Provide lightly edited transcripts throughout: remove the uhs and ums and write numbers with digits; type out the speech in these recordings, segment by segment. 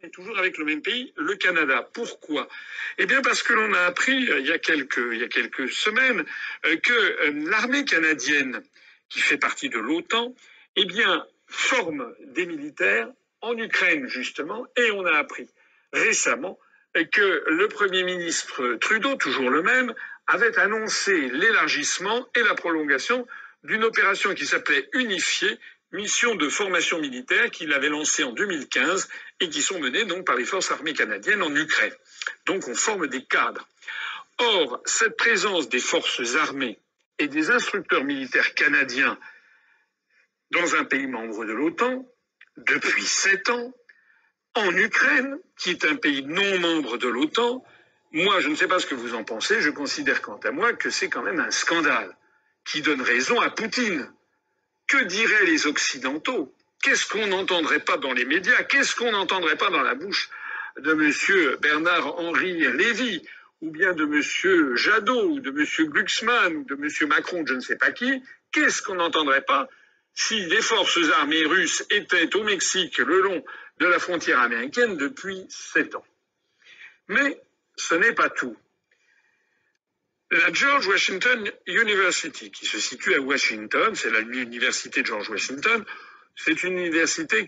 Et toujours avec le même pays, le Canada. Pourquoi? Eh bien parce que l'on a appris il y a quelques semaines que l'armée canadienne, qui fait partie de l'OTAN, eh bien forme des militaires en Ukraine justement, et on a appris récemment que le Premier ministre Trudeau, toujours le même, avait annoncé l'élargissement et la prolongation d'une opération qui s'appelait Unifié, mission de formation militaire qu'il avait lancée en 2015 et qui sont menées donc par les forces armées canadiennes en Ukraine. Donc on forme des cadres. Or, cette présence des forces armées et des instructeurs militaires canadiens dans un pays membre de l'OTAN, depuis 7 ans, en Ukraine, qui est un pays non membre de l'OTAN, moi je ne sais pas ce que vous en pensez, je considère quant à moi que c'est quand même un scandale qui donne raison à Poutine. Que diraient les Occidentaux? Qu'est-ce qu'on n'entendrait pas dans les médias? Qu'est-ce qu'on n'entendrait pas dans la bouche de M. Bernard-Henri Lévy, ou bien de M. Jadot, ou de M. Glucksmann, ou de M. Macron, je ne sais pas qui? Qu'est-ce qu'on n'entendrait pas si les forces armées russes étaient au Mexique le long de la frontière américaine depuis 7 ans? Mais ce n'est pas tout. La George Washington University, qui se situe à Washington, c'est l'université George Washington, c'est une université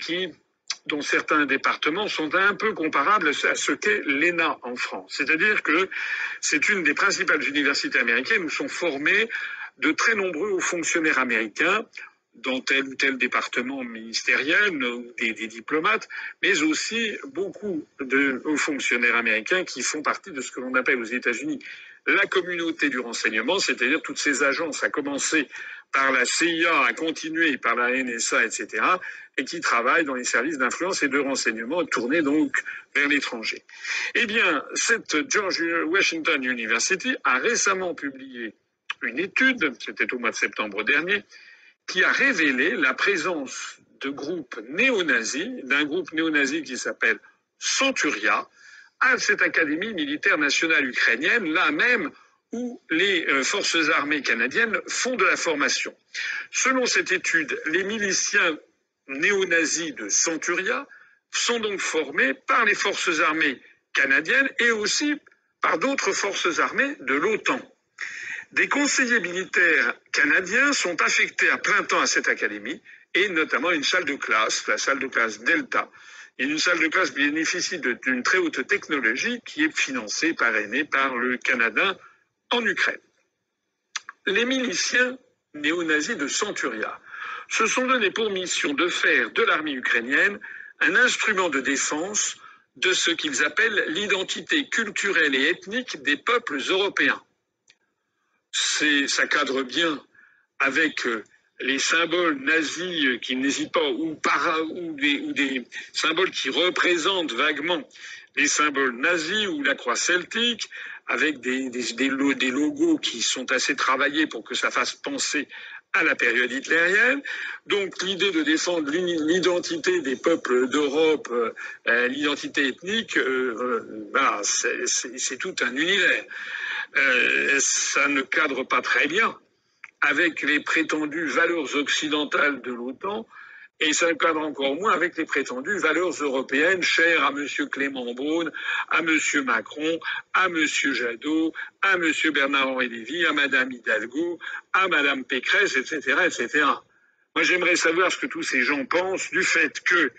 dont certains départements sont un peu comparables à ce qu'est l'ENA en France. C'est-à-dire que c'est une des principales universités américaines où sont formés de très nombreux hauts fonctionnaires américains dans tel ou tel département ministériel, ou des diplomates, mais aussi beaucoup de hauts fonctionnaires américains qui font partie de ce que l'on appelle aux États-Unis la communauté du renseignement, c'est-à-dire toutes ces agences, à commencer par la CIA, à continuer par la NSA, etc., et qui travaillent dans les services d'influence et de renseignement tournés donc vers l'étranger. Eh bien, cette George Washington University a récemment publié une étude, c'était au mois de septembre dernier, qui a révélé la présence de groupes néo-nazis, d'un groupe néo-nazi qui s'appelle Centuria, à cette Académie militaire nationale ukrainienne, là même où les forces armées canadiennes font de la formation. Selon cette étude, les miliciens néo-nazis de Centuria sont donc formés par les forces armées canadiennes et aussi par d'autres forces armées de l'OTAN. Des conseillers militaires canadiens sont affectés à plein temps à cette académie et notamment une salle de classe, la salle de classe Delta. Une salle de classe bénéficie d'une très haute technologie qui est financée, parrainée par le Canada en Ukraine. Les miliciens néo-nazis de Centuria se sont donnés pour mission de faire de l'armée ukrainienne un instrument de défense de ce qu'ils appellent l'identité culturelle et ethnique des peuples européens. Ça cadre bien avec les symboles nazis qui n'hésitent pas, ou des symboles qui représentent vaguement les symboles nazis ou la croix celtique, avec des logos qui sont assez travaillés pour que ça fasse penser à la période hitlérienne. Donc l'idée de défendre l'identité des peuples d'Europe, l'identité ethnique, c'est tout un univers. Ça ne cadre pas très bien avec les prétendues valeurs occidentales de l'OTAN, et ça ne cadre encore moins avec les prétendues valeurs européennes chères à M. Clément Beaune, à M. Macron, à M. Jadot, à M. Bernard-Henri Lévy, à Mme Hidalgo, à Mme Pécresse, etc., etc. Moi, j'aimerais savoir ce que tous ces gens pensent du fait que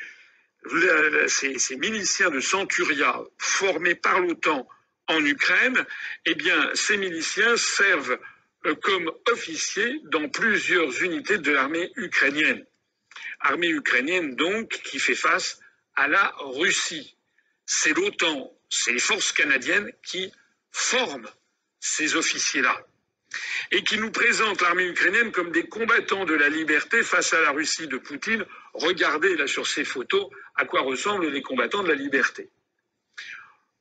ces miliciens de Centuria formés par l'OTAN en Ukraine, eh bien, ces miliciens servent comme officiers dans plusieurs unités de l'armée ukrainienne. Armée ukrainienne, donc, qui fait face à la Russie. C'est l'OTAN, c'est les forces canadiennes qui forment ces officiers-là et qui nous présentent l'armée ukrainienne comme des combattants de la liberté face à la Russie de Poutine. Regardez là sur ces photos à quoi ressemblent les combattants de la liberté.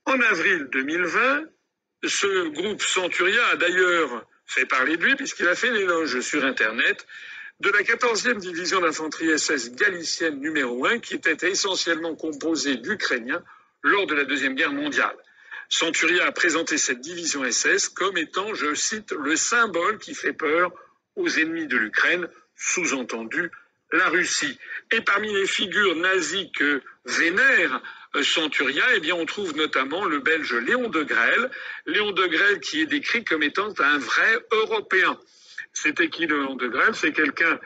En avril 2020, ce groupe Centuria a d'ailleurs fait parler de lui puisqu'il a fait l'éloge sur Internet de la 14e division d'infanterie SS galicienne numéro 1 qui était essentiellement composée d'Ukrainiens lors de la Deuxième Guerre mondiale. Centuria a présenté cette division SS comme étant, je cite, le symbole qui fait peur aux ennemis de l'Ukraine, sous-entendu la Russie. Et parmi les figures nazies que vénère Centuria, eh bien, on trouve notamment le Belge Léon Degrelle. Léon Degrelle qui est décrit comme étant un vrai Européen. C'était qui Léon Degrelle? C'est quelqu'un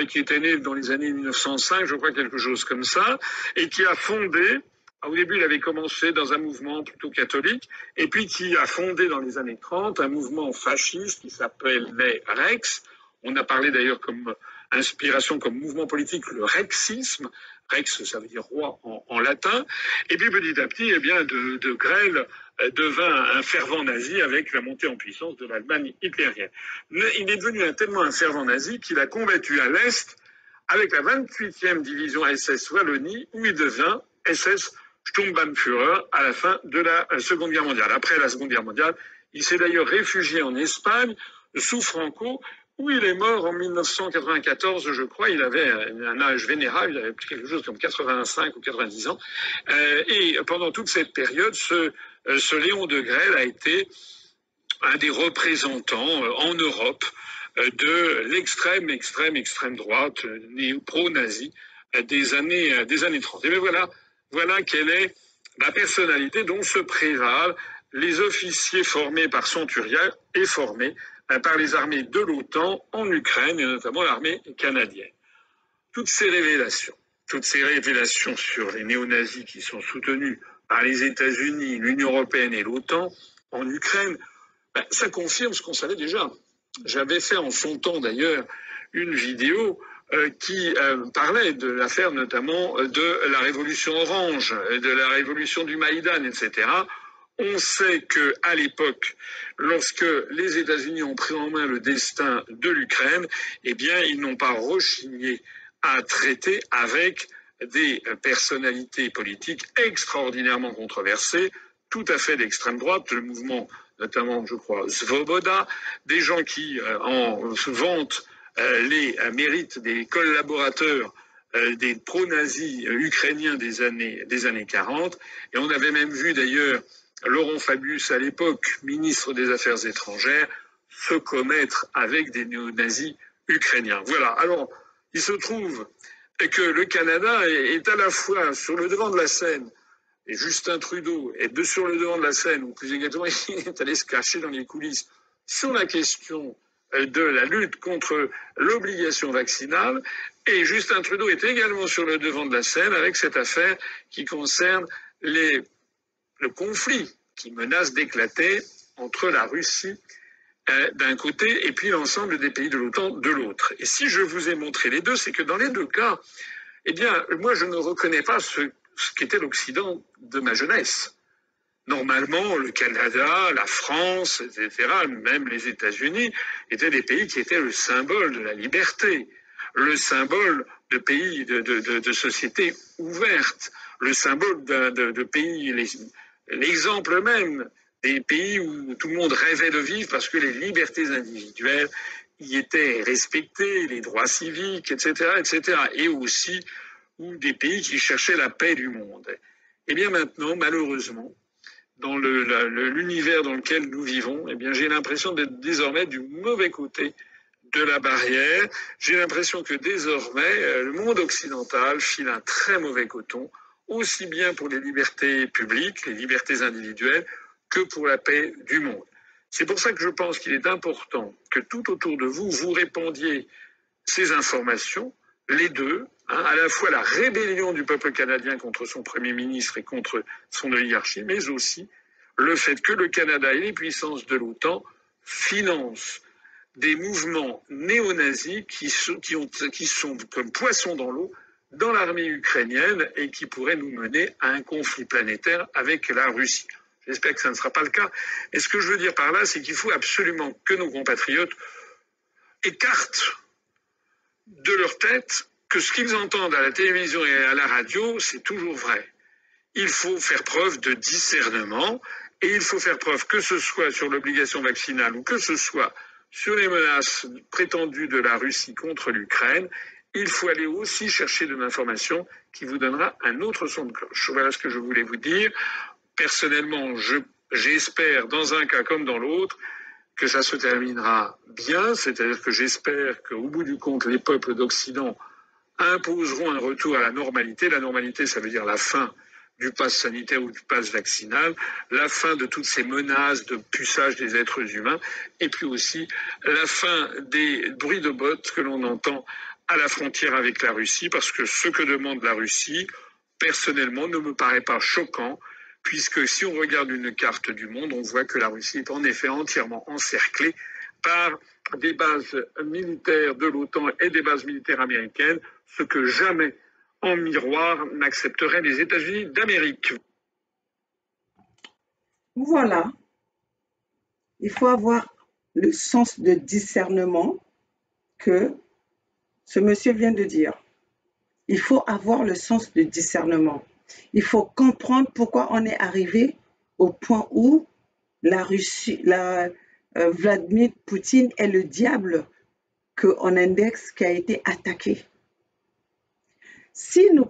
qui était né dans les années 1905, je crois, quelque chose comme ça, et qui a fondé, au début il avait commencé dans un mouvement plutôt catholique, et puis qui a fondé dans les années 30 un mouvement fasciste qui s'appelle les Rex. On a parlé d'ailleurs comme inspiration, comme mouvement politique, le rexisme. Rex, ça veut dire roi en latin. Et puis petit à petit, eh bien, de Grelle devint un fervent nazi avec la montée en puissance de l'Allemagne hitlérienne. Il est devenu tellement un fervent nazi qu'il a combattu à l'Est avec la 28e division SS Wallonie, où il devint SS Sturmbannführer à la fin de la Seconde Guerre mondiale. Après la Seconde Guerre mondiale, il s'est d'ailleurs réfugié en Espagne, sous Franco, où il est mort en 1994, je crois. Il avait un âge vénérable, il avait quelque chose comme 85 ou 90 ans. Et pendant toute cette période, ce Léon Degrelle a été un des représentants en Europe de l'extrême droite, pro-nazi des années 30. Et bien voilà quelle est la personnalité dont se prévalent les officiers formés par Centuria et formés par les armées de l'OTAN en Ukraine, et notamment l'armée canadienne. Toutes ces révélations sur les néo-nazis qui sont soutenus par les États-Unis, l'Union européenne et l'OTAN en Ukraine, ça confirme ce qu'on savait déjà. J'avais fait en son temps d'ailleurs une vidéo qui parlait de l'affaire notamment de la révolution orange, de la révolution du Maïdan, etc. On sait qu'à l'époque, lorsque les États-Unis ont pris en main le destin de l'Ukraine, eh bien, ils n'ont pas rechigné à traiter avec des personnalités politiques extraordinairement controversées, tout à fait d'extrême droite, le mouvement notamment, je crois, Svoboda, des gens qui en vantent les mérites des collaborateurs des pro-nazis ukrainiens des années 40. Et on avait même vu d'ailleurs Laurent Fabius, à l'époque ministre des Affaires étrangères, se commettre avec des néo-nazis ukrainiens. Voilà. Alors, il se trouve que le Canada est à la fois sur le devant de la scène, et Justin Trudeau est sur le devant de la scène, ou plus exactement, il est allé se cacher dans les coulisses sur la question de la lutte contre l'obligation vaccinale, et Justin Trudeau est également sur le devant de la scène avec cette affaire qui concerne le conflit qui menace d'éclater entre la Russie d'un côté et puis l'ensemble des pays de l'OTAN de l'autre. Et si je vous ai montré les deux, c'est que dans les deux cas, eh bien, moi je ne reconnais pas ce qu'était l'Occident de ma jeunesse. Normalement, le Canada, la France, etc., même les États-Unis, étaient des pays qui étaient le symbole de la liberté, le symbole de pays, de sociétés ouvertes, le symbole de pays, l'exemple même des pays où tout le monde rêvait de vivre parce que les libertés individuelles y étaient respectées, les droits civiques, etc., etc., et aussi ou des pays qui cherchaient la paix du monde. Eh bien maintenant, malheureusement, dans l'univers dans lequel nous vivons, eh bien j'ai l'impression d'être désormais du mauvais côté de la barrière. J'ai l'impression que désormais, le monde occidental file un très mauvais coton, aussi bien pour les libertés publiques, les libertés individuelles, que pour la paix du monde. C'est pour ça que je pense qu'il est important que tout autour de vous, vous répandiez ces informations, les deux, à la fois la rébellion du peuple canadien contre son Premier ministre et contre son oligarchie, mais aussi le fait que le Canada et les puissances de l'OTAN financent des mouvements néo-nazis qui sont comme poissons dans l'eau dans l'armée ukrainienne et qui pourraient nous mener à un conflit planétaire avec la Russie. J'espère que ça ne sera pas le cas. Et ce que je veux dire par là, c'est qu'il faut absolument que nos compatriotes écartent de leur tête que ce qu'ils entendent à la télévision et à la radio, c'est toujours vrai. Il faut faire preuve de discernement et il faut faire preuve, que ce soit sur l'obligation vaccinale ou que ce soit sur les menaces prétendues de la Russie contre l'Ukraine, il faut aller aussi chercher de l'information qui vous donnera un autre son de cloche. Voilà ce que je voulais vous dire. Personnellement, j'espère, dans un cas comme dans l'autre, que ça se terminera bien, c'est-à-dire que j'espère qu'au bout du compte, les peuples d'Occident imposeront un retour à la normalité. La normalité, ça veut dire la fin du pass sanitaire ou du pass vaccinal, la fin de toutes ces menaces de puçage des êtres humains, et puis aussi la fin des bruits de bottes que l'on entend à la frontière avec la Russie, parce que ce que demande la Russie, personnellement, ne me paraît pas choquant, puisque si on regarde une carte du monde, on voit que la Russie est en effet entièrement encerclée par des bases militaires de l'OTAN et des bases militaires américaines, ce que jamais en miroir n'accepteraient les États-Unis d'Amérique. Voilà, il faut avoir le sens de discernement que ce monsieur vient de dire. Il faut avoir le sens de discernement. Il faut comprendre pourquoi on est arrivé au point où la Russie, Vladimir Poutine est le diable qu'on indexe qui a été attaqué. Si nous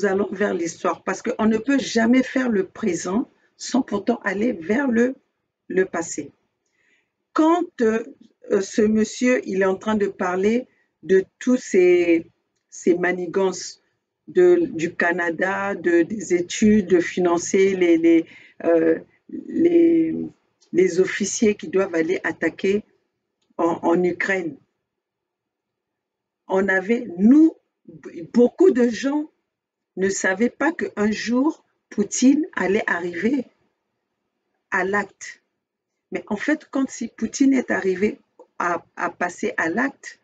allons vers l'histoire, parce qu'on ne peut jamais faire le présent sans pourtant aller vers le passé. Quand ce monsieur, il est en train de parler de tous ces manigances du Canada, des études, de financer les officiers qui doivent aller attaquer en Ukraine. Beaucoup de gens ne savaient pas qu'un jour, Poutine allait arriver à l'acte. Mais en fait, si Poutine est arrivé à passer à l'acte,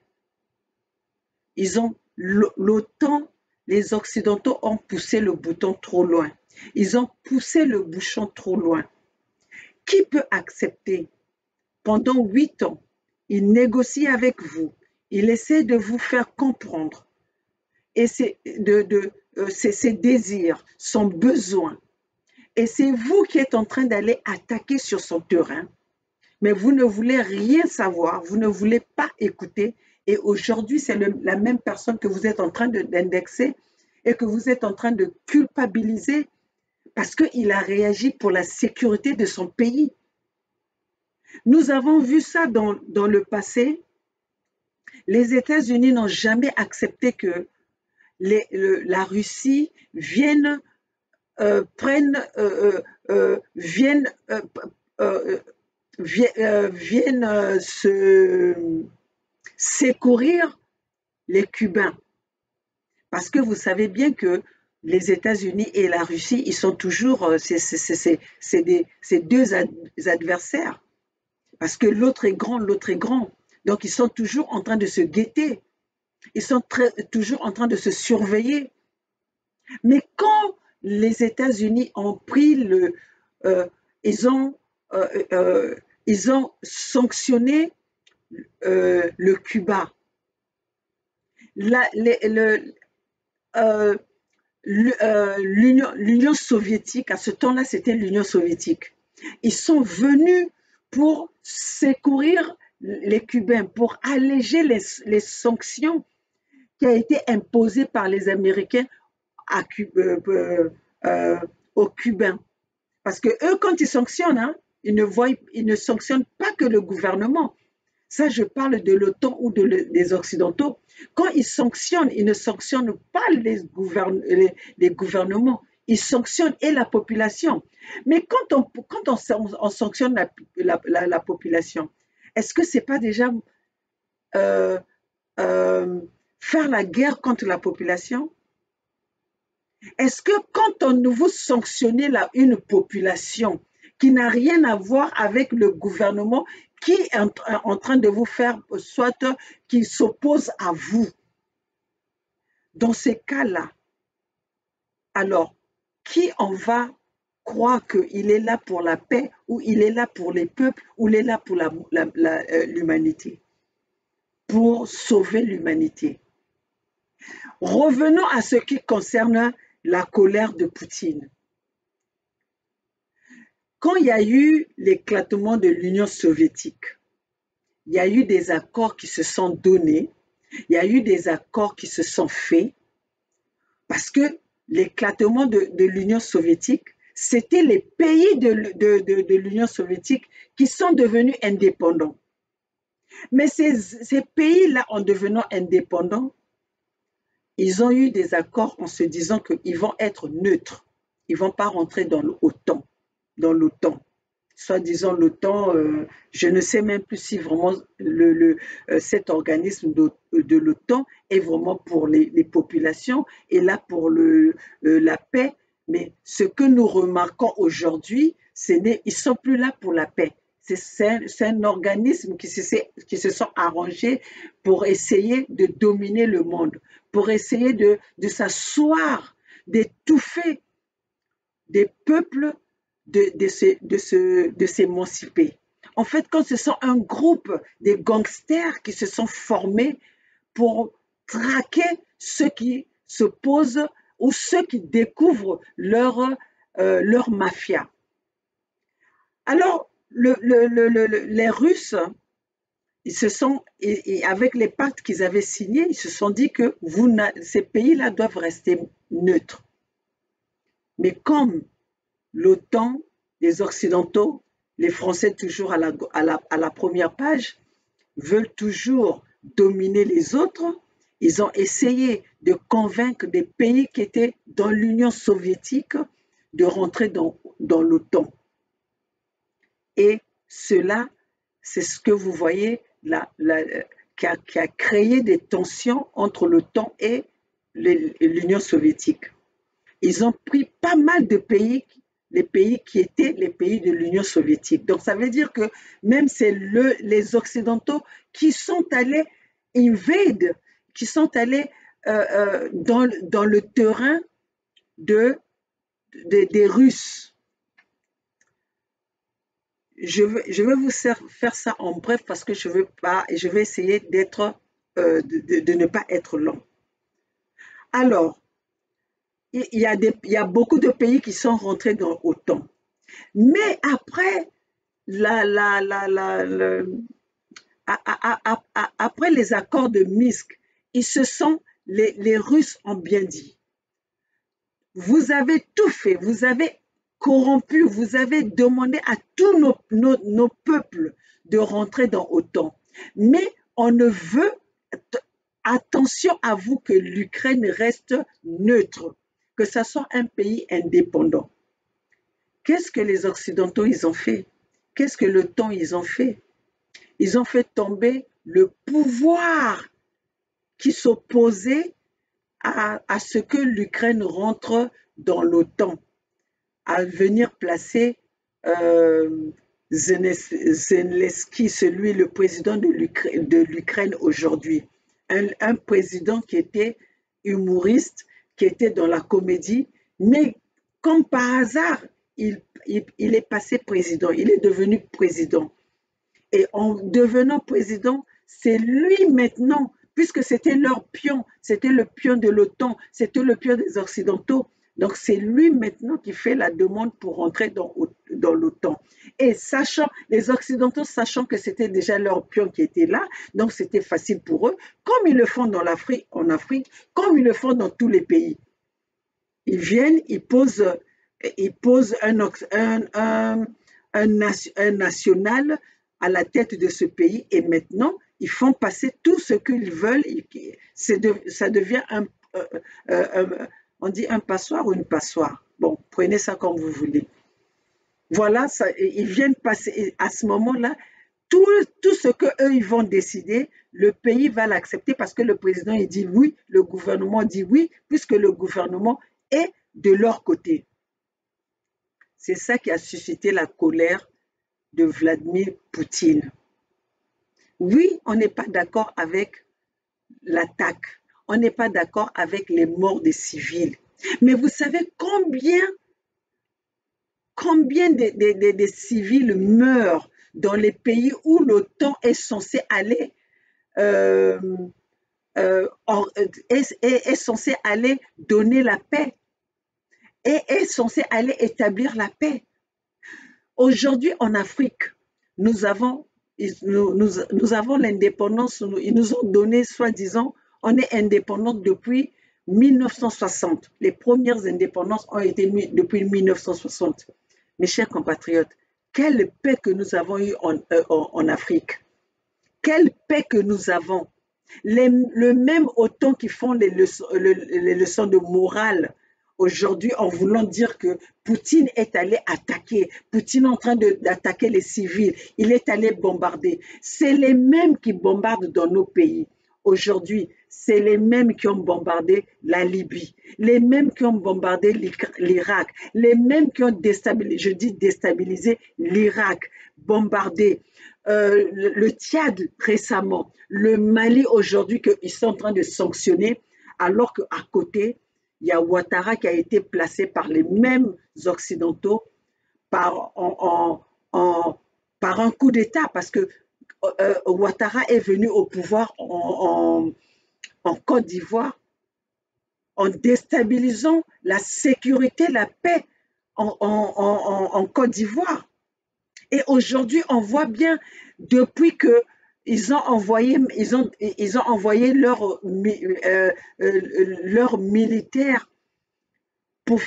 l'OTAN, les Occidentaux ont poussé le bouton trop loin. Ils ont poussé le bouchon trop loin. Qui peut accepter? Pendant 8 ans, il négocie avec vous. Il essaie de vous faire comprendre et ses désirs, son besoin. Et c'est vous qui êtes en train d'aller attaquer sur son terrain. Mais vous ne voulez rien savoir, vous ne voulez pas écouter. Et aujourd'hui, c'est la même personne que vous êtes en train d'indexer et que vous êtes en train de culpabiliser parce qu'il a réagi pour la sécurité de son pays. Nous avons vu ça dans le passé. Les États-Unis n'ont jamais accepté que la Russie vienne secourir les Cubains. Parce que vous savez bien que les États-Unis et la Russie, ils sont toujours, c'est deux adversaires. Parce que l'autre est grand, l'autre est grand. Donc, ils sont toujours en train de se guetter. Ils sont toujours en train de se surveiller. Mais quand les États-Unis ont pris ils ont sanctionné le Cuba. L'Union soviétique, à ce temps-là, c'était l'Union soviétique. Ils sont venus pour secourir les Cubains, pour alléger les sanctions qui ont été imposées par les Américains aux Cubains. Parce que eux, quand ils sanctionnent, ils ne sanctionnent pas que le gouvernement. Ça, je parle de l'OTAN ou des Occidentaux. Quand ils sanctionnent, ils ne sanctionnent pas les gouvernements. Ils sanctionnent et la population. Mais quand on sanctionne la population, est-ce que ce n'est pas déjà faire la guerre contre la population? Est-ce que quand vous sanctionnez une population qui n'a rien à voir avec le gouvernement qui est en train de vous faire, soit qui s'oppose à vous, dans ces cas-là, alors, qui en va croire qu'il est là pour la paix, ou il est là pour les peuples, ou il est là pour l'humanité, pour sauver l'humanité? Revenons à ce qui concerne la colère de Poutine. Quand il y a eu l'éclatement de l'Union soviétique, il y a eu des accords qui se sont donnés, il y a eu des accords qui se sont faits, parce que l'éclatement de l'Union soviétique, c'était les pays de l'Union soviétique qui sont devenus indépendants. Mais ces pays-là, en devenant indépendants, ils ont eu des accords en se disant qu'ils vont être neutres. Ils ne vont pas rentrer dans l'OTAN. Soi-disant l'OTAN, je ne sais même plus si vraiment cet organisme de l'OTAN est vraiment pour les populations et là pour la paix. Mais ce que nous remarquons aujourd'hui, ils ne sont plus là pour la paix. C'est un organisme qui se sont arrangés pour essayer de dominer le monde, pour essayer de s'asseoir, d'étouffer des peuples, de s'émanciper. En fait, quand ce sont un groupe de gangsters qui se sont formés pour traquer ceux qui se posent ou ceux qui découvrent leur mafia. Alors, les Russes, ils se sont, et avec les pactes qu'ils avaient signés, ils se sont dit que ces pays-là doivent rester neutres. Mais comme l'OTAN, les Occidentaux, les Français toujours à la première page, veulent toujours dominer les autres, ils ont essayé de convaincre des pays qui étaient dans l'Union soviétique de rentrer dans l'OTAN. Et cela, c'est ce que vous voyez qui a créé des tensions entre l'OTAN et l'Union soviétique. Ils ont pris pas mal de pays, les pays qui étaient les pays de l'Union soviétique. Donc ça veut dire que même c'est les Occidentaux qui sont allés qui sont allés dans le terrain des Russes. Je vais vous faire ça en bref parce que je vais essayer de ne pas être long. Alors, il y a beaucoup de pays qui sont rentrés dans l'OTAN. Mais après, après les accords de Minsk, les Russes ont bien dit, vous avez tout fait, vous avez corrompu, vous avez demandé à tous nos peuples de rentrer dans l'OTAN. Mais on ne veut, attention à vous que l'Ukraine reste neutre, que ce soit un pays indépendant. Qu'est-ce que les Occidentaux ils ont fait? Qu'est-ce que l'OTAN ils ont fait? Ils ont fait tomber le pouvoir qui s'opposait à ce que l'Ukraine rentre dans l'OTAN, à venir placer Zelensky, le président de l'Ukraine aujourd'hui. Un président qui était humoriste, qui était dans la comédie, mais comme par hasard, il est passé président, il est devenu président. Et en devenant président, c'est lui maintenant, puisque c'était leur pion, c'était le pion de l'OTAN, c'était le pion des Occidentaux. Donc c'est lui maintenant qui fait la demande pour rentrer dans l'OTAN. Et les Occidentaux sachant que c'était déjà leur pion qui était là, donc c'était facile pour eux, comme ils le font en Afrique, comme ils le font dans tous les pays. Ils viennent, ils posent un national à la tête de ce pays et maintenant, ils font passer tout ce qu'ils veulent. Ça devient on dit un passoire ou une passoire. Bon, prenez ça comme vous voulez. Voilà, ils viennent passer, à ce moment-là, tout ce qu'eux, ils vont décider, le pays va l'accepter parce que le président, il dit oui, le gouvernement dit oui, puisque le gouvernement est de leur côté. C'est ça qui a suscité la colère de Vladimir Poutine. Oui, on n'est pas d'accord avec l'attaque. On n'est pas d'accord avec les morts des civils. Mais vous savez combien de civils meurent dans les pays où l'OTAN est censé aller est censé aller donner la paix et est censé aller établir la paix. Aujourd'hui en Afrique, nous avons l'indépendance, ils nous ont donné, soi-disant, on est indépendant depuis 1960. Les premières indépendances ont été depuis 1960. Mes chers compatriotes, quelle paix que nous avons eue en Afrique. Quelle paix que nous avons. Le même autant qui font les leçons de morale aujourd'hui en voulant dire que Poutine est allé attaquer, Poutine est en train d'attaquer les civils, il est allé bombarder. C'est les mêmes qui bombardent dans nos pays. Aujourd'hui, c'est les mêmes qui ont bombardé la Libye, les mêmes qui ont bombardé l'Irak, les mêmes qui ont déstabilisé, je dis déstabilisé l'Irak, bombardé le Tchad récemment, le Mali aujourd'hui qu'ils sont en train de sanctionner, alors qu'à côté, il y a Ouattara qui a été placé par les mêmes Occidentaux par un coup d'État, parce que Ouattara est venu au pouvoir en Côte d'Ivoire en déstabilisant la sécurité, la paix en Côte d'Ivoire. Et aujourd'hui, on voit bien, depuis que ils ont envoyé leurs militaires pour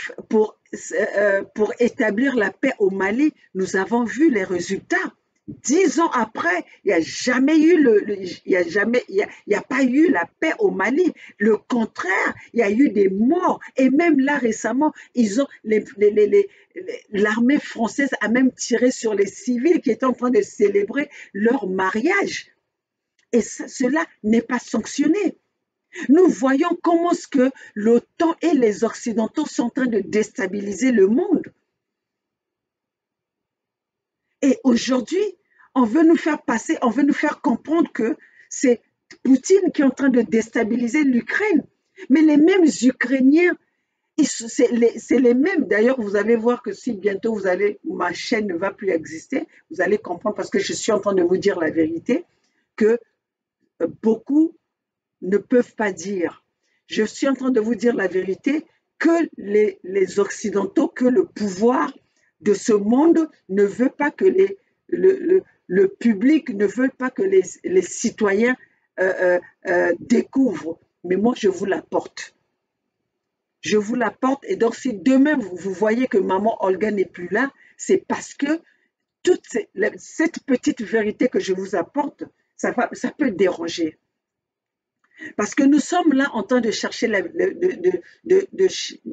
établir la paix au Mali, nous avons vu les résultats. 10 ans après, il n'y a jamais eu il y a pas eu la paix au Mali. Le contraire, il y a eu des morts. Et même là récemment, l'armée française a même tiré sur les civils qui étaient en train de célébrer leur mariage. Et cela n'est pas sanctionné. Nous voyons comment est-ce que l'OTAN et les Occidentaux sont en train de déstabiliser le monde. Et aujourd'hui, on veut nous faire comprendre que c'est Poutine qui est en train de déstabiliser l'Ukraine. Mais les mêmes Ukrainiens, c'est les mêmes. D'ailleurs, vous allez voir que si bientôt ma chaîne ne va plus exister, vous allez comprendre parce que je suis en train de vous dire la vérité, que beaucoup ne peuvent pas dire. Je suis en train de vous dire la vérité, que les Occidentaux, que le pouvoir de ce monde ne veut pas que le public ne veut pas que les citoyens découvrent. Mais moi, je vous l'apporte. Je vous l'apporte. Et donc, si demain, vous voyez que maman Olga n'est plus là, c'est parce que toute cette petite vérité que je vous apporte, ça peut déranger. Parce que nous sommes là en train de chercher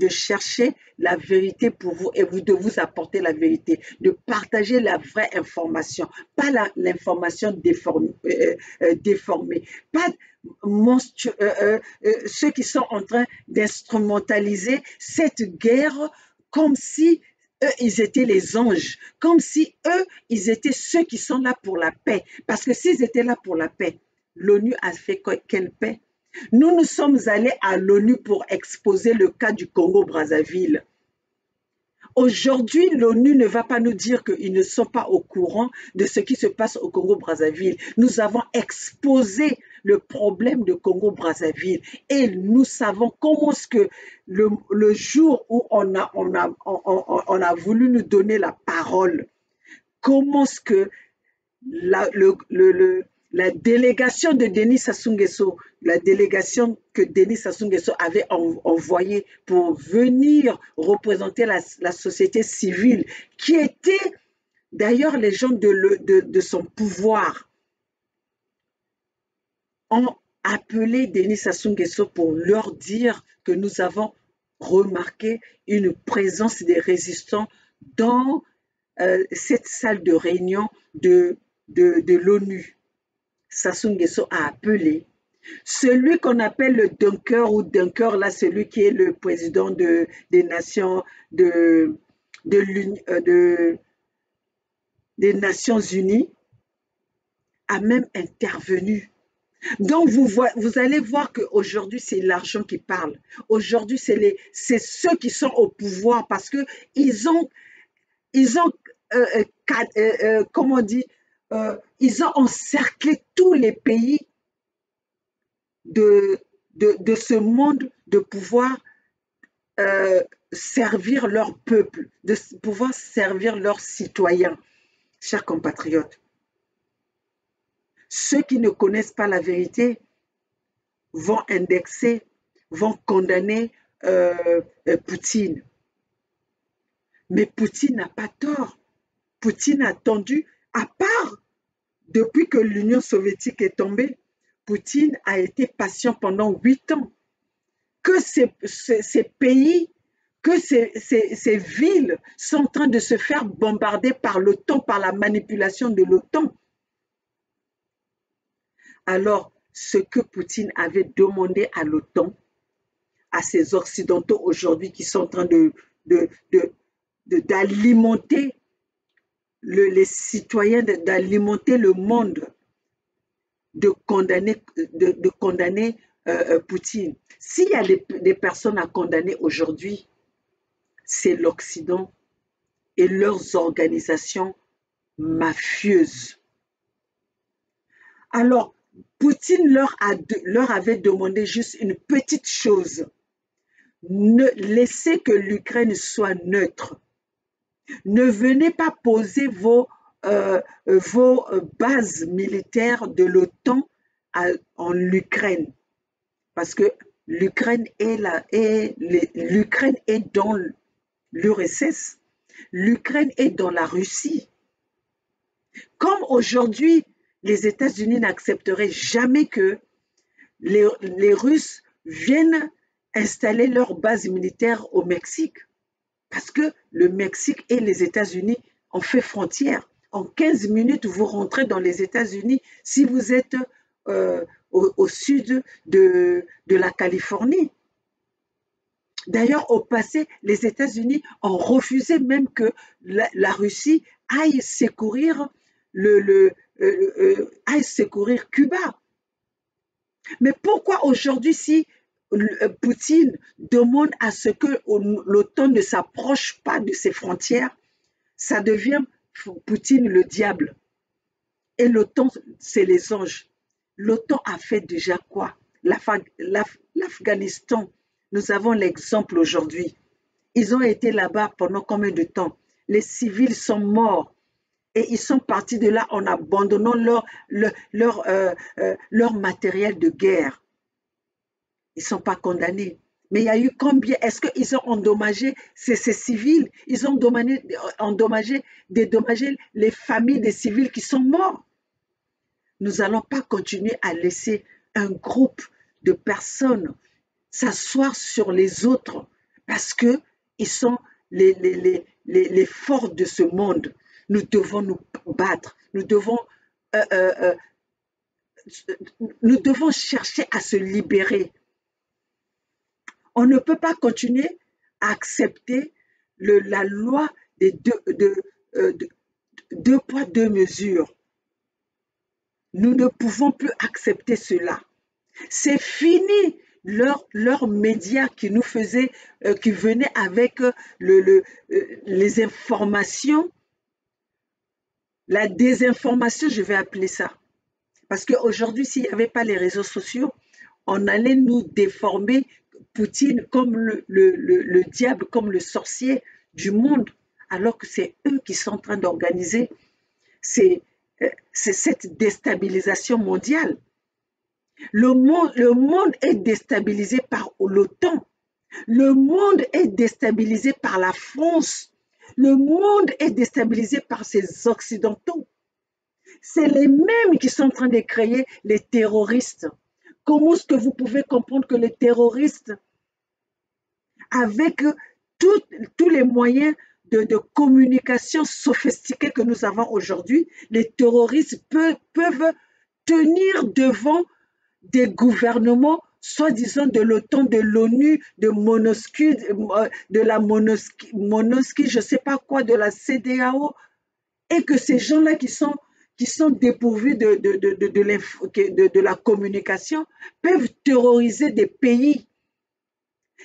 chercher la vérité pour vous et de vous apporter la vérité, de partager la vraie information, pas l'information déformée, pas ceux qui sont en train d'instrumentaliser cette guerre comme si eux, ils étaient les anges, comme si eux, ils étaient ceux qui sont là pour la paix. Parce que s'ils étaient là pour la paix, l'ONU a fait quelle paix? Nous sommes allés à l'ONU pour exposer le cas du Congo-Brazzaville. Aujourd'hui, l'ONU ne va pas nous dire qu'ils ne sont pas au courant de ce qui se passe au Congo-Brazzaville. Nous avons exposé le problème de Congo-Brazzaville et nous savons comment est-ce que le jour où on a voulu nous donner la parole, comment est-ce que la délégation de Denis Sassou Nguesso, la délégation que Denis Sassou Nguesso avait envoyée pour venir représenter la société civile, qui étaient d'ailleurs les gens de son pouvoir, ont appelé Denis Sassou Nguesso pour leur dire que nous avons remarqué une présence des résistants dans cette salle de réunion de l'ONU. Sassou Nguesso a appelé celui qu'on appelle le Dunker ou Dunker, là, celui qui est le président des Nations des Nations Unies, a même intervenu. Donc, vous allez voir qu'aujourd'hui, c'est l'argent qui parle. Aujourd'hui, c'est ceux qui sont au pouvoir parce qu'ils ont comment on dit, ils ont encerclé tous les pays de ce monde de pouvoir servir leur peuple, de pouvoir servir leurs citoyens. Chers compatriotes, ceux qui ne connaissent pas la vérité vont indexer, vont condamner Poutine. Mais Poutine n'a pas tort. Poutine a attendu, à part depuis que l'Union soviétique est tombée, Poutine a été patient pendant 8 ans, que ces pays, que ces villes sont en train de se faire bombarder par l'OTAN, par la manipulation de l'OTAN. Alors, ce que Poutine avait demandé à l'OTAN, à ces Occidentaux aujourd'hui qui sont en train d'alimenter les citoyens, d'alimenter le monde, de condamner Poutine. S'il y a des personnes à condamner aujourd'hui, c'est l'Occident et leurs organisations mafieuses. Alors, Poutine leur avait demandé juste une petite chose. Laissez que l'Ukraine soit neutre. Ne venez pas poser vos bases militaires de l'OTAN en Ukraine. Parce que l'Ukraine est dans l'URSS. L'Ukraine est dans la Russie. Comme aujourd'hui, les États-Unis n'accepteraient jamais que les Russes viennent installer leur base militaire au Mexique. Parce que le Mexique et les États-Unis ont fait frontière. En 15 minutes, vous rentrez dans les États-Unis si vous êtes au sud de la Californie. D'ailleurs, au passé, les États-Unis ont refusé même que la Russie aille secourir, Cuba. Mais pourquoi aujourd'hui, si Poutine demande à ce que l'OTAN ne s'approche pas de ses frontières, ça devient Poutine le diable. Et l'OTAN, c'est les anges. L'OTAN a fait déjà quoi? L'Afghanistan, nous avons l'exemple aujourd'hui. Ils ont été là-bas pendant combien de temps? Les civils sont morts. Et ils sont partis de là en abandonnant leur matériel de guerre. Ils ne sont pas condamnés. Mais il y a eu combien? Est-ce qu'ils ont endommagé ces civils? Ils ont dédommagé les familles des civils qui sont morts. Nous n'allons pas continuer à laisser un groupe de personnes s'asseoir sur les autres parce qu'ils sont les forts de ce monde. Nous devons nous battre. Nous devons chercher à se libérer. On ne peut pas continuer à accepter la loi des deux poids, deux mesures. Nous ne pouvons plus accepter cela. C'est fini leurs médias qui nous faisaient, qui venaient avec les informations, la désinformation, je vais appeler ça. Parce qu'aujourd'hui, s'il n'y avait pas les réseaux sociaux, on allait nous déformer Poutine comme le diable, comme le sorcier du monde, alors que c'est eux qui sont en train d'organiser cette déstabilisation mondiale. Le monde est déstabilisé par l'OTAN. Le monde est déstabilisé par la France. Le monde est déstabilisé par ces Occidentaux. C'est les mêmes qui sont en train de créer les terroristes. Comment est-ce que vous pouvez comprendre que les terroristes, avec tous les moyens de communication sophistiqués que nous avons aujourd'hui, les terroristes peuvent tenir devant des gouvernements, soi-disant de l'OTAN, de l'ONU, de la MONUSCO, je ne sais pas quoi, de la CEDEAO, et que ces gens-là qui sont dépourvus de la communication peuvent terroriser des pays.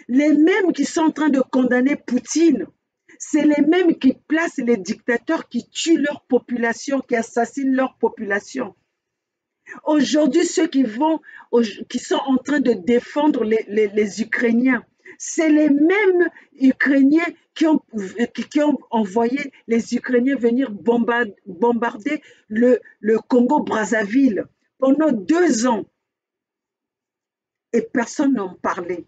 Les mêmes qui sont en train de condamner Poutine, c'est les mêmes qui placent les dictateurs qui tuent leur population, qui assassinent leur population. Aujourd'hui, ceux qui sont en train de défendre les Ukrainiens, c'est les mêmes Ukrainiens qui ont envoyé les Ukrainiens venir bombarder le Congo-Brazzaville pendant 2 ans. Et personne n'en parlait.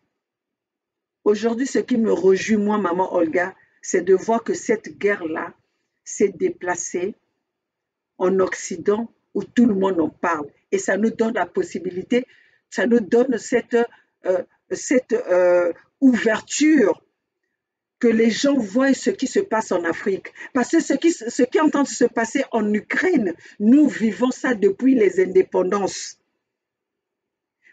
Aujourd'hui, ce qui me réjouit, moi, maman Olga, c'est de voir que cette guerre-là s'est déplacée en Occident où tout le monde en parle. Et ça nous donne la possibilité, ça nous donne cette ouverture que les gens voient ce qui se passe en Afrique. Parce que ce qui est en train de se passer en Ukraine, nous vivons ça depuis les indépendances.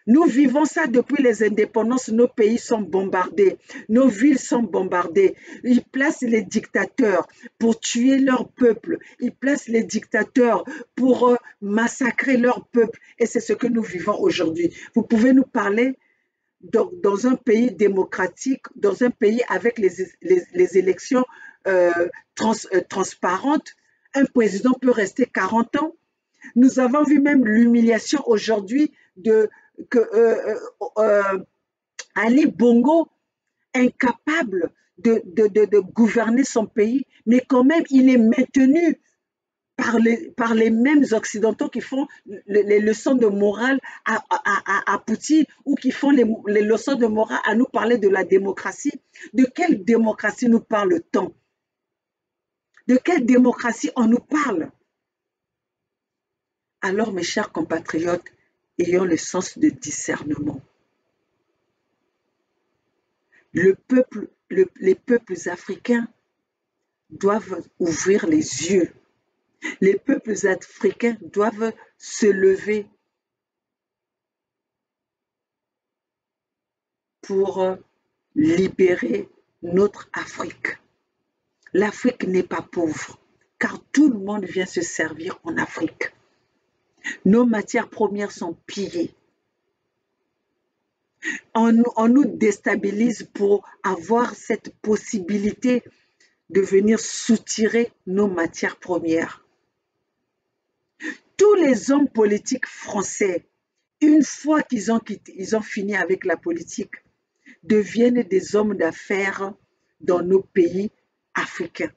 Nous vivons ça depuis les indépendances, nos pays sont bombardés, nos villes sont bombardées. Ils placent les dictateurs pour tuer leur peuple, ils placent les dictateurs pour massacrer leur peuple. Et c'est ce que nous vivons aujourd'hui. Vous pouvez nous parler dans un pays démocratique, dans un pays avec les élections transparentes, un président peut rester 40 ans. Nous avons vu même l'humiliation aujourd'hui Ali Bongo, incapable de gouverner son pays, mais quand même il est maintenu par les mêmes occidentaux qui font les leçons de morale à Poutine, ou qui font les leçons de morale à nous parler de la démocratie. De quelle démocratie nous parle-t-on? De quelle démocratie on nous parle? Alors, mes chers compatriotes, ayons le sens de discernement. Les peuples africains doivent ouvrir les yeux. Les peuples africains doivent se lever pour libérer notre Afrique. L'Afrique n'est pas pauvre, car tout le monde vient se servir en Afrique. Nos matières premières sont pillées. On nous déstabilise pour avoir cette possibilité de venir soutirer nos matières premières. Tous les hommes politiques français, une fois qu'ils ont fini avec la politique, deviennent des hommes d'affaires dans nos pays africains.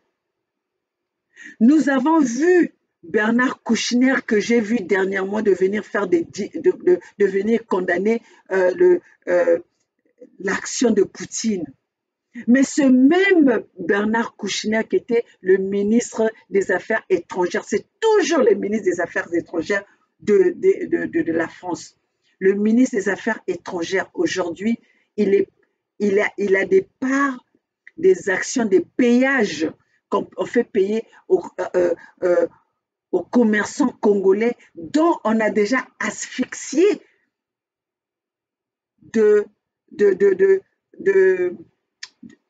Nous avons vu Bernard Kouchner, que j'ai vu dernièrement, de venir condamner l'action de Poutine. Mais ce même Bernard Kouchner, qui était le ministre des Affaires étrangères, c'est toujours le ministre des Affaires étrangères de la France. Le ministre des Affaires étrangères, aujourd'hui, il a des parts, des actions, des péages qu'on fait payer aux commerçants congolais, dont on a déjà asphyxié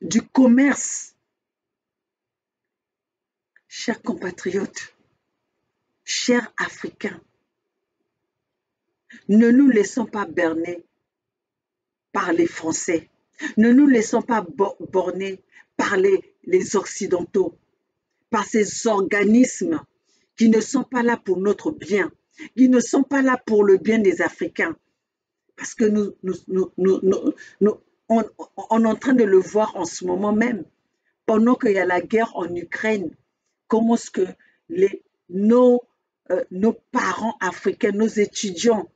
du commerce. Chers compatriotes, chers Africains, ne nous laissons pas berner par les Français. Ne nous laissons pas borner par les Occidentaux, par ces organismes qui ne sont pas là pour notre bien, qui ne sont pas là pour le bien des Africains. Parce que on est en train de le voir en ce moment même, pendant qu'il y a la guerre en Ukraine, comment est-ce que nos parents africains, nos étudiants,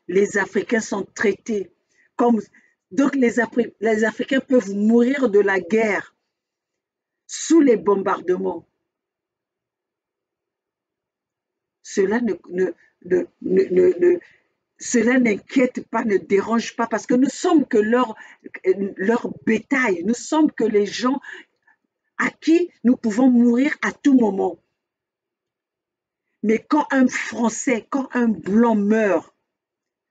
les Africains sont traités comme... Donc les Africains peuvent mourir de la guerre sous les bombardements. Cela cela n'inquiète pas, ne dérange pas, parce que nous sommes que leur bétail, nous sommes que les gens à qui nous pouvons mourir à tout moment. Mais quand un Français, quand un Blanc meurt,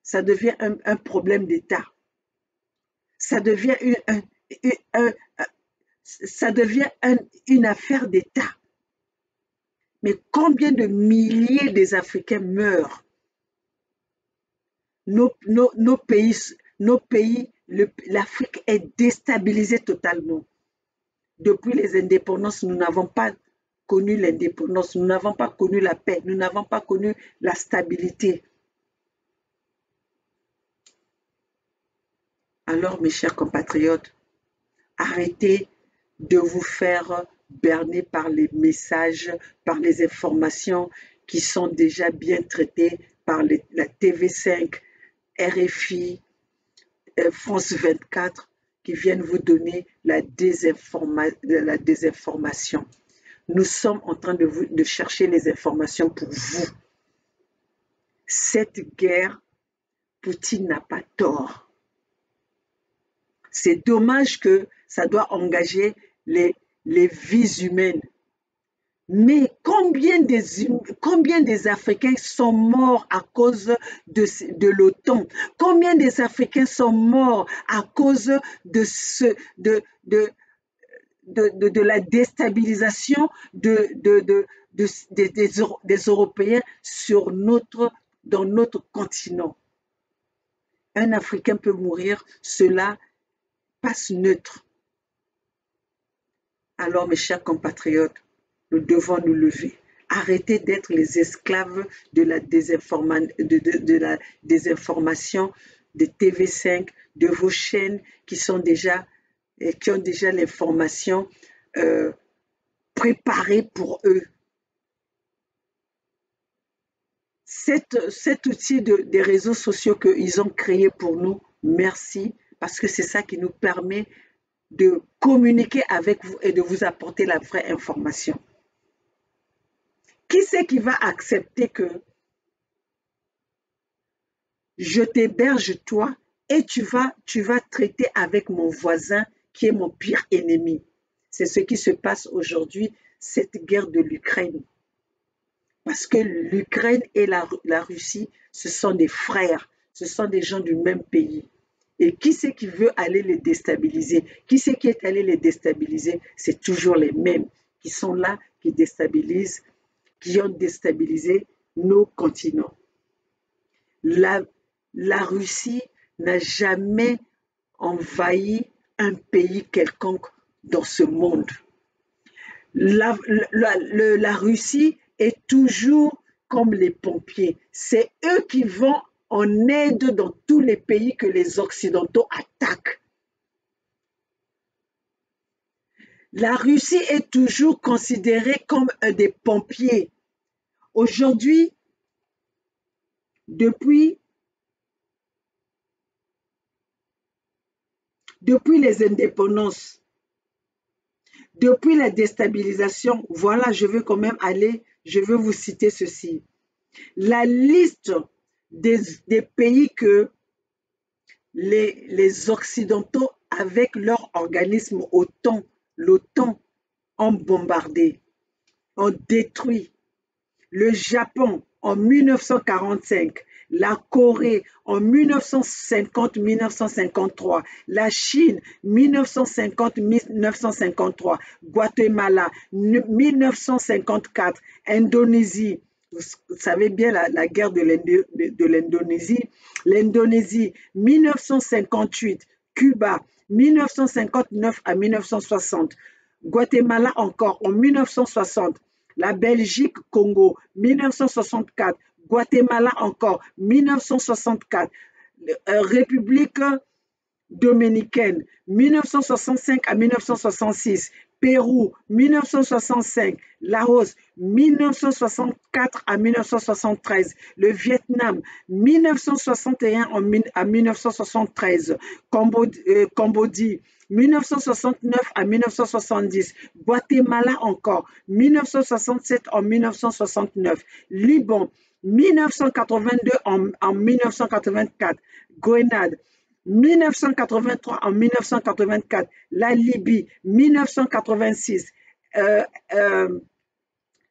ça devient un problème d'État. Ça devient une affaire d'État. Mais combien de milliers des Africains meurent? Nos pays, l'Afrique est déstabilisée totalement. Depuis les indépendances, nous n'avons pas connu l'indépendance, nous n'avons pas connu la paix, nous n'avons pas connu la stabilité. Alors, mes chers compatriotes, arrêtez de vous faire berner par les messages, par les informations qui sont déjà bien traitées par la TV5, RFI, France 24, qui viennent vous donner la désinformation. Nous sommes en train de chercher les informations pour vous. Cette guerre, Poutine n'a pas tort. C'est dommage que ça doit engager les vies humaines. Mais combien des Africains sont morts à cause de l'OTAN? Combien des Africains sont morts à cause de la déstabilisation des Européens dans notre continent? Un Africain peut mourir, cela passe neutre. Alors, mes chers compatriotes, nous devons nous lever. Arrêtez d'être les esclaves de la désinformation de TV5, de vos chaînes qui ont déjà l'information préparée pour eux. Cet outil des réseaux sociaux qu'ils ont créé pour nous, merci, parce que c'est ça qui nous permet de communiquer avec vous et de vous apporter la vraie information. Qui c'est qui va accepter que je t'héberge toi et tu vas traiter avec mon voisin qui est mon pire ennemi? C'est ce qui se passe aujourd'hui, cette guerre de l'Ukraine. Parce que l'Ukraine et la Russie, ce sont des frères, ce sont des gens du même pays. Et qui c'est qui veut aller les déstabiliser? Qui c'est qui est allé les déstabiliser? C'est toujours les mêmes qui sont là, qui déstabilisent, qui ont déstabilisé nos continents. La Russie n'a jamais envahi un pays quelconque dans ce monde. La Russie est toujours comme les pompiers. C'est eux qui vont en aide dans tous les pays que les Occidentaux attaquent. La Russie est toujours considérée comme un des pompiers. Aujourd'hui, depuis les indépendances, depuis la déstabilisation, voilà, je veux quand même je veux vous citer ceci. La liste des pays que les Occidentaux, avec leur organisme l'OTAN, ont bombardé, ont détruit. Le Japon en 1945, la Corée en 1950-1953, la Chine 1950-1953, Guatemala 1954, Indonésie, vous savez bien la guerre de l'Indonésie, l'Indonésie 1958, Cuba 1959 à 1960, Guatemala encore en 1960, la Belgique, Congo, 1964, Guatemala encore, 1964, République dominicaine, 1965 à 1966, Pérou, 1965, Laos, 1964 à 1973, le Vietnam, 1961 à 1973, Cambodge, 1969 à 1970, Guatemala encore, 1967 en 1969, Liban, 1982 en 1984, Grenade, 1983 en 1984, la Libye, 1986,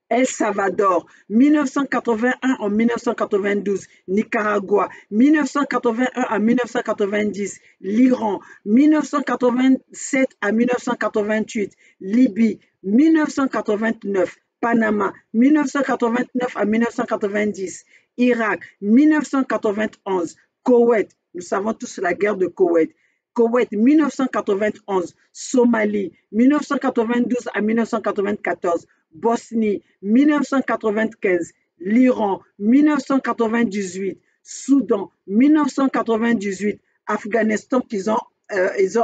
El Salvador, 1981 en 1992, Nicaragua, 1981 à 1990, l'Iran, 1987 à 1988, Libye, 1989, Panama, 1989 à 1990, Irak, 1991, Koweït, nous savons tous la guerre de Koweït. Koweït, 1991, Somalie, 1992 à 1994, Bosnie, 1995, l'Iran, 1998, Soudan, 1998, Afghanistan, ils ont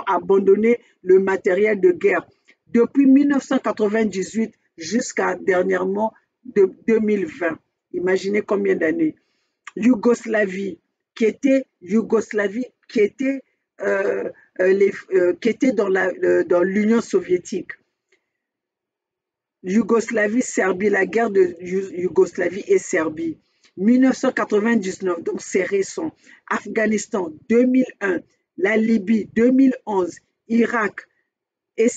abandonné le matériel de guerre. Depuis 1998 jusqu'à dernièrement de 2020. Imaginez combien d'années. Yougoslavie, qui était dans l'Union soviétique. Yougoslavie, Serbie, la guerre de Yougoslavie et Serbie. 1999, donc c'est récent. Afghanistan, 2001. La Libye, 2011. Irak et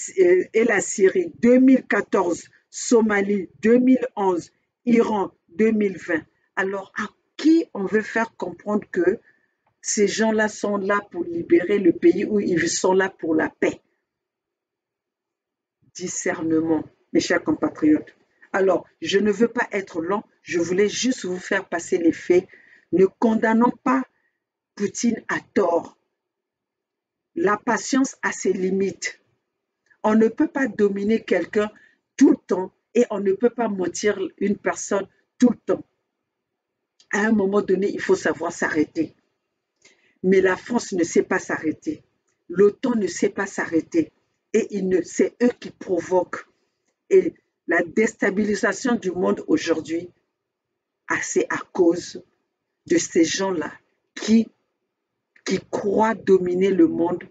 la Syrie, 2014. Somalie, 2011. Iran, 2020. Alors, à qui on veut faire comprendre que ces gens-là sont là pour libérer le pays ou ils sont là pour la paix? Discernement, mes chers compatriotes. Alors, je ne veux pas être long, je voulais juste vous faire passer les faits. Ne condamnons pas Poutine à tort. La patience a ses limites. On ne peut pas dominer quelqu'un tout le temps et on ne peut pas mentir une personne tout le temps. À un moment donné, il faut savoir s'arrêter. Mais la France ne sait pas s'arrêter. L'OTAN ne sait pas s'arrêter. Et c'est eux qui provoquent. Et la déstabilisation du monde aujourd'hui, c'est à cause de ces gens-là qui croient dominer le monde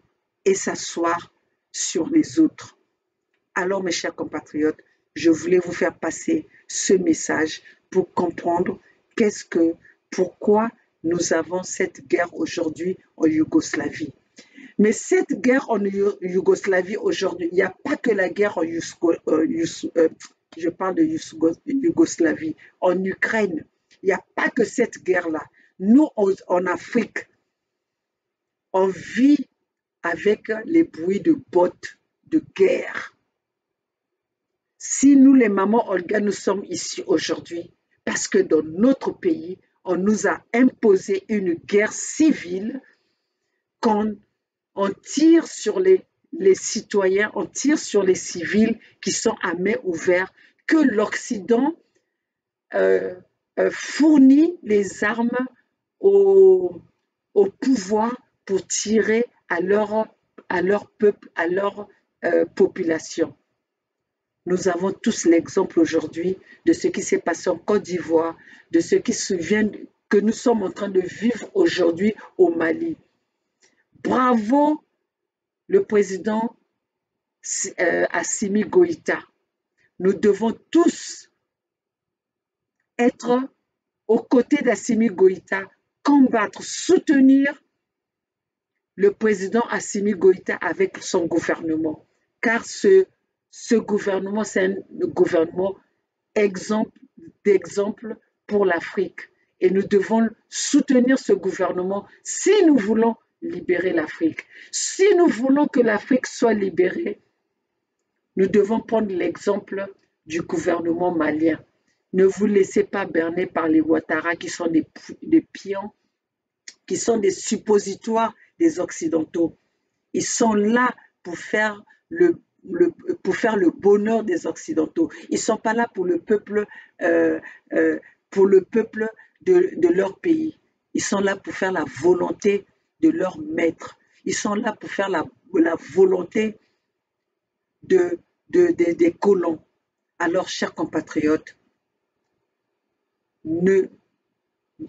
et s'asseoir sur les autres. Alors, mes chers compatriotes, je voulais vous faire passer ce message pour comprendre pourquoi nous avons cette guerre aujourd'hui en Yougoslavie. Mais cette guerre en Yougoslavie aujourd'hui, il n'y a pas que la guerre je parle de Yougoslavie, en Ukraine. Il n'y a pas que cette guerre-là. Nous, en Afrique, on vit avec les bruits de bottes de guerre. Si nous, les mamans Olga, nous sommes ici aujourd'hui, parce que dans notre pays, on nous a imposé une guerre civile on tire sur les citoyens, on tire sur les civils qui sont à main ouverte, que l'Occident fournit les armes au pouvoir pour tirer à leur peuple, à leur population. Nous avons tous l'exemple aujourd'hui de ce qui s'est passé en Côte d'Ivoire, de ce que nous sommes en train de vivre aujourd'hui au Mali. Bravo le président Assimi Goïta. Nous devons tous être aux côtés d'Assimi Goïta, combattre, soutenir le président Assimi Goïta avec son gouvernement. Car ce gouvernement, c'est un gouvernement d'exemple pour l'Afrique. Et nous devons soutenir ce gouvernement si nous voulons libérer l'Afrique. Si nous voulons que l'Afrique soit libérée, nous devons prendre l'exemple du gouvernement malien. Ne vous laissez pas berner par les Ouattara qui sont des pions, qui sont des suppositoires des Occidentaux. Ils sont là pour faire le bonheur des Occidentaux. Ils ne sont pas là pour le peuple, de leur pays. Ils sont là pour faire la volonté de leur maître. Ils sont là pour faire la volonté des colons. Alors, chers compatriotes,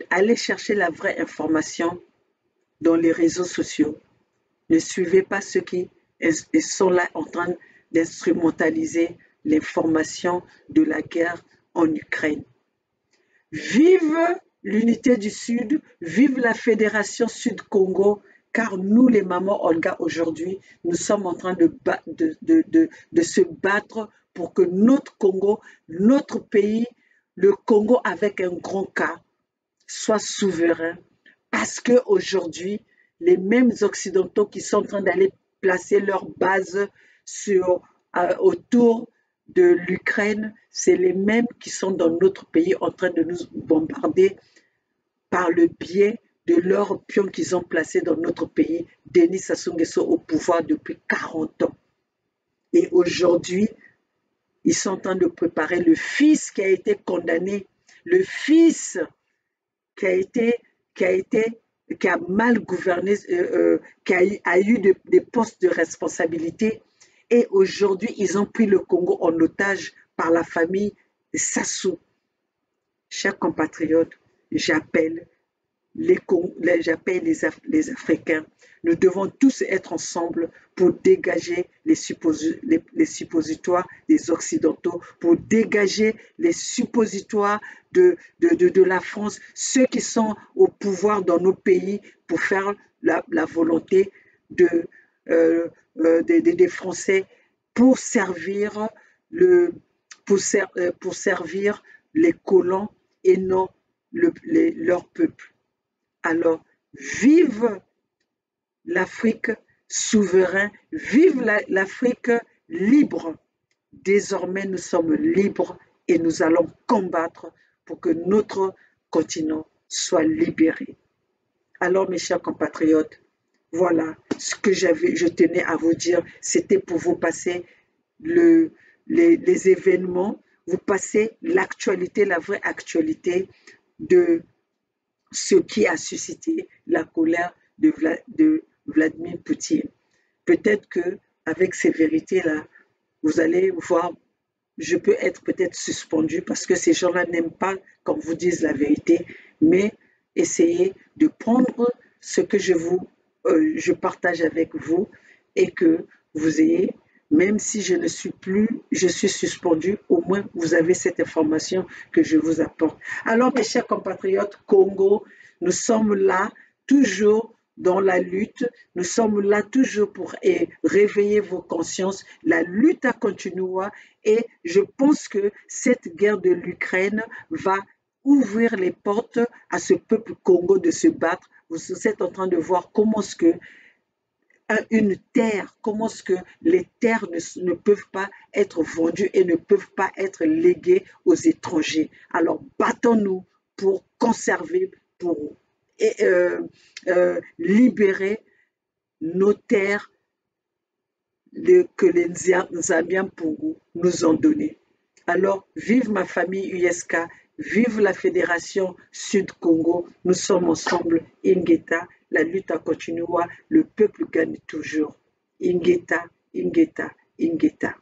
allez chercher la vraie information dans les réseaux sociaux. Ne suivez pas ceux qui sont là en train d'instrumentaliser l'information de la guerre en Ukraine. Vive l'unité du Sud, vive la Fédération Sud-Congo, car nous, les mamans Olga, aujourd'hui, nous sommes en train de se battre pour que notre Congo, notre pays, le Congo avec un grand K, soit souverain. Parce qu'aujourd'hui, les mêmes Occidentaux qui sont en train d'aller placer leur base autour de l'Ukraine, c'est les mêmes qui sont dans notre pays en train de nous bombarder par le biais de leurs pions qu'ils ont placés dans notre pays, Denis Sassou Nguesso au pouvoir depuis 40 ans. Et aujourd'hui, ils sont en train de préparer le fils qui a été condamné, le fils qui a mal gouverné, qui a eu des postes de responsabilité. Et aujourd'hui, ils ont pris le Congo en otage par la famille Sassou. Chers compatriotes, j'appelle j'appelle les Africains, nous devons tous être ensemble pour dégager les suppositoires des Occidentaux, pour dégager les suppositoires de la France, ceux qui sont au pouvoir dans nos pays pour faire la volonté des Français pour servir, pour servir les colons et non leur peuple. Alors, vive l'Afrique souveraine, vive l'Afrique libre. Désormais, nous sommes libres et nous allons combattre pour que notre continent soit libéré. Alors, mes chers compatriotes, voilà ce que je tenais à vous dire. C'était pour vous passer les événements, vous passer l'actualité, la vraie actualité de ce qui a suscité la colère de Vladimir Poutine. Peut-être que avec ces vérités-là, vous allez voir, je peux être peut-être suspendu parce que ces gens-là n'aiment pas quand vous disent la vérité, mais essayez de prendre ce que je partage avec vous et que vous ayez, même si je ne suis plus, je suis suspendu, au moins vous avez cette information que je vous apporte. Alors mes chers compatriotes, Congo, nous sommes là toujours dans la lutte, nous sommes là toujours pour réveiller vos consciences, la lutte a continué et je pense que cette guerre de l'Ukraine va ouvrir les portes à ce peuple Congo de se battre. Vous êtes en train de voir comment est-ce que une terre, comment est-ce que les terres ne peuvent pas être vendues et ne peuvent pas être léguées aux étrangers. Alors battons-nous pour conserver, pour libérer nos terres que les Zambiens Pungu nous ont données. Alors, vive ma famille USK, vive la Fédération Sud-Congo, nous sommes ensemble, Ingeta, la lutte a continué, le peuple gagne toujours. Ingeta, Ingeta, Ingeta.